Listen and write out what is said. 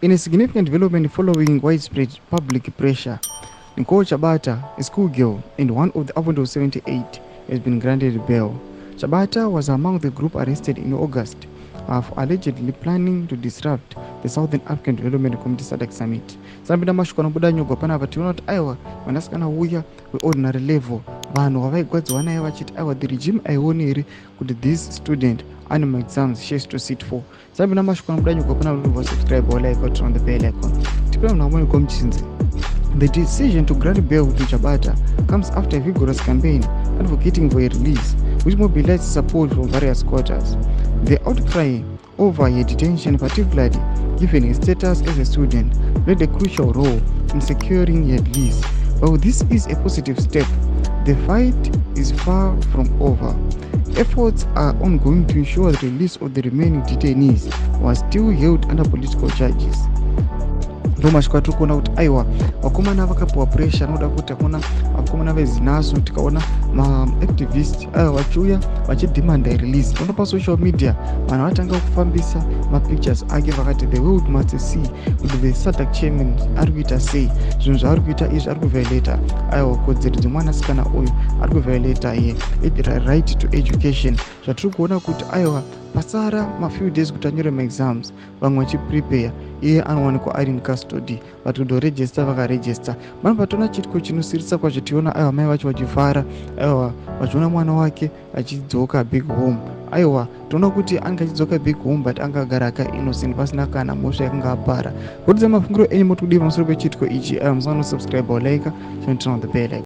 In a significant development following widespread public pressure, Nicole Chabata, a schoolgirl and one of the Avondale 78, has been granted bail. Chabata was among the group arrested in August for allegedly planning to disrupt the Southern African Development Community SADC Summit. Sambida mashuka nobuda nyogwa panapa tiona kuti aiwa vanasikana uya weordinary level vanhu wavaigwadziwa naye vachiti aiwa the regime aioni here kuti this student ane exams she has to sit for. Sambida mashuka nobuda nyogwa panapa subscribe or like or turn on the bell icon. Tipena mnamoni komchinze. The decision to grant bail to Chabata comes after a vigorous campaign advocating for a release, which mobilized support from various quarters. The outcry over her detention, particularly given his status as a student, played a crucial role in securing her release. While this is a positive step, the fight is far from over. Efforts are ongoing to ensure the release of the remaining detainees who are still held under political charges. Ndomashika turi kuona kuti aiwa vakomana vakapiwa pressure anoda kuti akuna vakomana vezinaso tikaona maactivist aiwa vachiuya vachidhimanda release ono pasocial media vanhu vatanga kufambisa mapictures ake vakati the world must see kuti the SADC chairman ari kuita sei zvinhu zvaari kuita izvi ari kuviolata aiwa kodzero dzemwanasikana uyu ari kuviolata right to education zvatiri kuona kuti aiwa pasara mafew days kuti anyore maexams vamwe vachiprepare iye anowanikwa ari in custody vari kundoregister vakaregister mana patona chitiko chinosirisa kwazvo tiona aiwa mai vacho vachifara aiwa vachiona mwana wake achidzoka big home aiwa toona kuti anga achidzoka big home but anga agara aka innocent pasina kana mhosva yakanga apara. Kuti mafungiro enyu motikudiva musoro pechitiko ichi aiwa musango subscribe or like turn on the bell icon.